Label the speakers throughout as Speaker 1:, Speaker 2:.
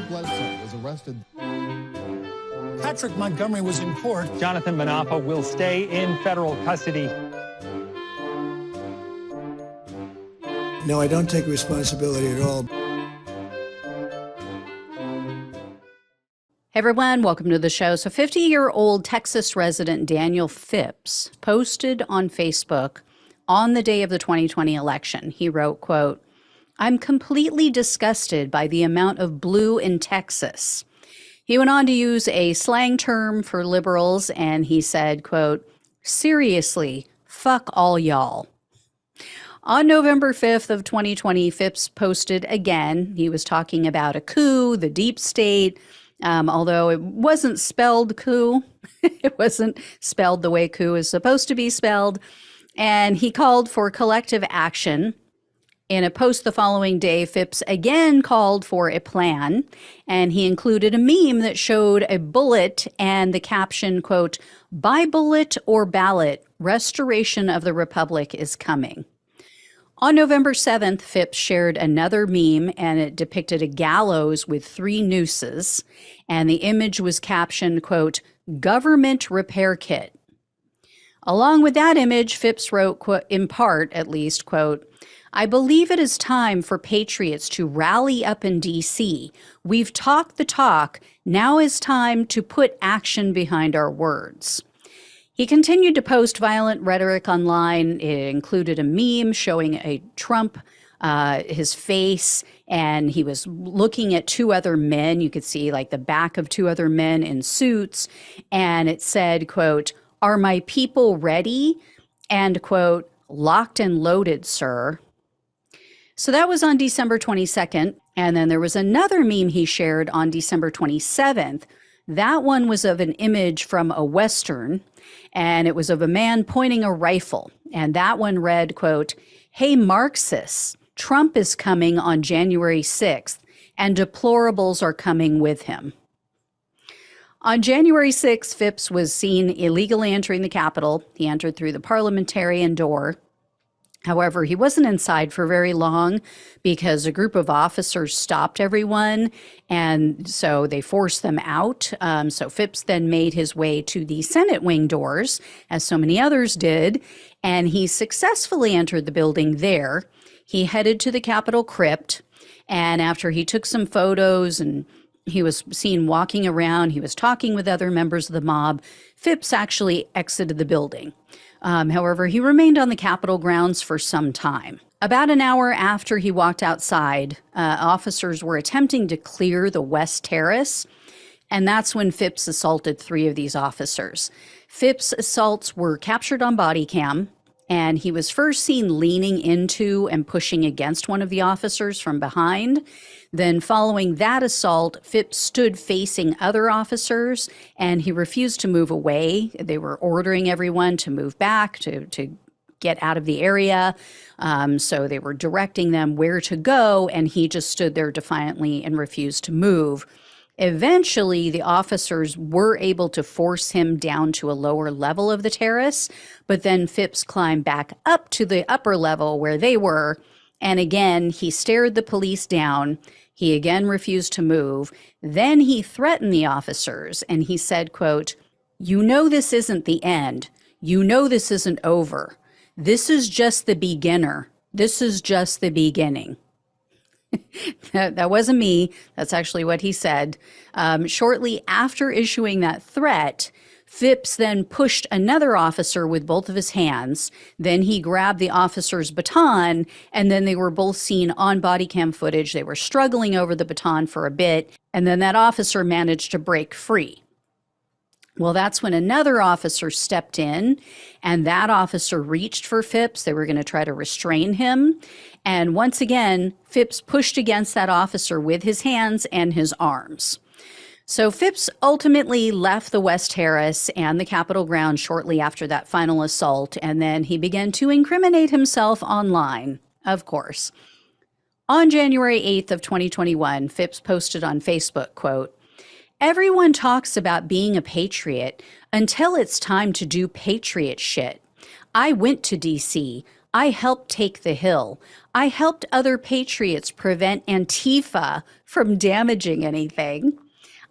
Speaker 1: Bledsoe was arrested.
Speaker 2: Patrick Montgomery was in court.
Speaker 3: Jonathan Manapa will stay in federal custody.
Speaker 2: No, I don't take responsibility at all.
Speaker 4: Hey everyone, welcome to the show. So 50-year-old Texas resident Daniel Phipps posted on Facebook on the day of the 2020 election. He wrote, quote, "I'm completely disgusted by the amount of blue in Texas." He went on to use a slang term for liberals, and he said, quote, "Seriously, fuck all y'all." On November 5th of 2020, Phipps posted again. He was talking about a coup, the deep state, although it wasn't spelled coup. It wasn't spelled the way coup is supposed to be spelled. And he called for collective action. In a post the following day, Phipps again called for a plan, and he included a meme that showed a bullet and the caption, quote, "By bullet or ballot, restoration of the republic is coming." On November 7th, Phipps shared another meme, and it depicted a gallows with 3 nooses, and the image was captioned, quote, "Government repair kit." Along with that image, Phipps wrote, quote, in part at least, quote, "I believe it is time for patriots to rally up in D.C. We've talked the talk. Now is time to put action behind our words." He continued to post violent rhetoric online. It included a meme showing a Trump, his face, and he was looking at 2 other men. You could see like the back of 2 other men in suits. And it said, quote, "Are my people ready?" And, quote, "Locked and loaded, sir." So that was on December 22nd. And then there was another meme he shared on December 27th. That one was of an image from a Western, and it was of a man pointing a rifle. And that one read, quote, "Hey, Marxists, Trump is coming on January 6th, and deplorables are coming with him." On January 6th, Phipps was seen illegally entering the Capitol. He entered through the parliamentarian door. However, he wasn't inside for very long because a group of officers stopped everyone, and so they forced them out. So Phipps then made his way to the Senate wing doors, as so many others did, and he successfully entered the building there. He headed to the Capitol crypt, and after he took some photos and he was seen walking around, he was talking with other members of the mob, Phipps actually exited the building. However, he remained on the Capitol grounds for some time. About an hour after he walked outside, officers were attempting to clear the West Terrace, and that's when Phipps assaulted 3 of these officers. Phipps' assaults were captured on body cam, and he was first seen leaning into and pushing against one of the officers from behind. Then following that assault, Phipps stood facing other officers, and he refused to move away. They were ordering everyone to move back, to get out of the area. So they were directing them where to go, and he just stood there defiantly and refused to move. Eventually, the officers were able to force him down to a lower level of the terrace, but then Phipps climbed back up to the upper level where they were, and again, he stared the police down. He again refused to move. Then he threatened the officers, and he said, quote, "You know this isn't the end. You know this isn't over. This is just the beginner. This is just the beginning." That wasn't me. That's actually what he said. Shortly after issuing that threat, Phipps then pushed another officer with both of his hands. Then he grabbed the officer's baton, and then they were both seen on body cam footage. They were struggling over the baton for a bit, and then that officer managed to break free. Well, that's when another officer stepped in, and that officer reached for Phipps. They were going to try to restrain him. And once again, Phipps pushed against that officer with his hands and his arms. So Phipps ultimately left the West Terrace and the Capitol grounds shortly after that final assault, and then he began to incriminate himself online, of course. On January 8th of 2021, Phipps posted on Facebook, quote, "Everyone talks about being a patriot until it's time to do patriot shit. I went to D.C. I helped take the Hill. I helped other patriots prevent Antifa from damaging anything.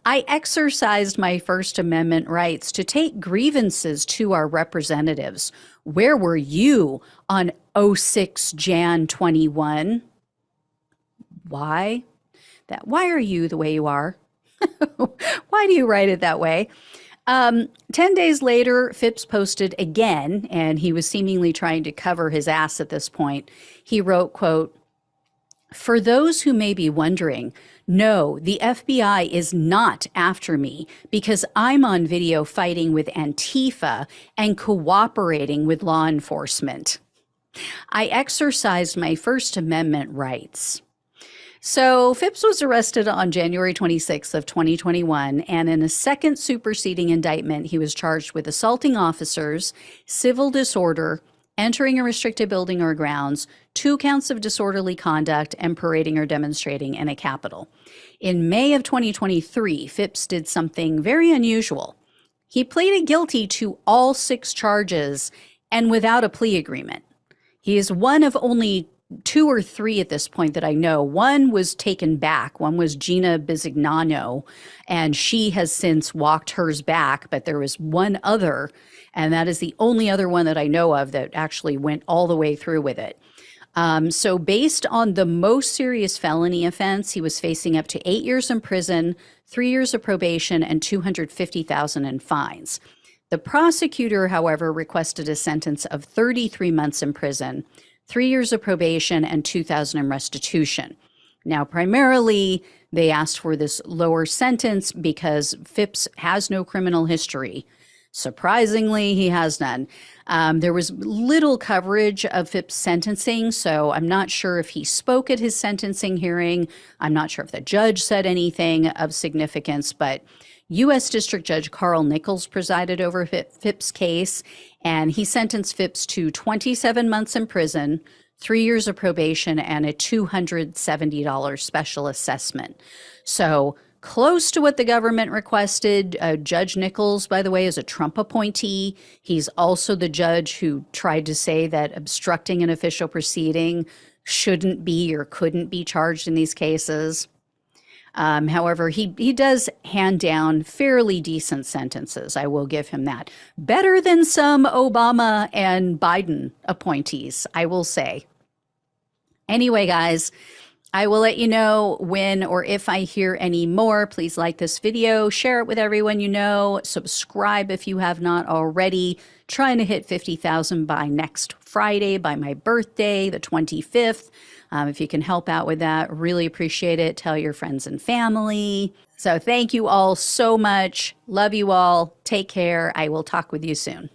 Speaker 4: I exercised my First Amendment rights to take grievances to our representatives. Where were you on 06 Jan 21? Why? Why are you the way you are? Why do you write it that way? 10 days later, Phipps posted again, and he was seemingly trying to cover his ass at this point. He wrote, quote, "For those who may be wondering, no, the FBI is not after me because I'm on video fighting with Antifa and cooperating with law enforcement. I exercised my First Amendment rights." So Phipps was arrested on January 26th of 2021, and in a second superseding indictment, he was charged with assaulting officers, civil disorder, entering a restricted building or grounds, 2 counts of disorderly conduct, and parading or demonstrating in a Capitol. In May of 2023, Phipps did something very unusual. He pleaded guilty to all 6 charges and without a plea agreement. He is one of only 2 or 3 at this point that I know. One was taken back. One was Gina Bisignano, and she has since walked hers back, but there was one other, and that is the only other one that I know of that actually went all the way through with it. So based on the most serious felony offense, he was facing up to 8 years in prison, 3 years of probation, and $250,000 in fines. The prosecutor, however, requested a sentence of 33 months in prison, 3 years of probation, and $2,000 in restitution. Now, primarily, they asked for this lower sentence because Phipps has no criminal history. Surprisingly, he has none. There was little coverage of Phipps' sentencing, so I'm not sure if he spoke at his sentencing hearing. I'm not sure if the judge said anything of significance, but U.S. District Judge Carl Nichols presided over Phipps' case, and he sentenced Phipps to 27 months in prison, 3 years of probation, and a $270 special assessment. So close to what the government requested. Judge Nichols, by the way, is a Trump appointee. He's also the judge who tried to say that obstructing an official proceeding shouldn't be or couldn't be charged in these cases. However, he does hand down fairly decent sentences. I will give him that. Better than some Obama and Biden appointees, I will say. Anyway, guys, I will let you know when or if I hear any more. Please like this video, share it with everyone you know, subscribe if you have not already. Trying to hit 50,000 by next Friday, by my birthday, the 25th. If you can help out with that, really appreciate it. Tell your friends and family. So thank you all so much. Love you all. Take care. I will talk with you soon.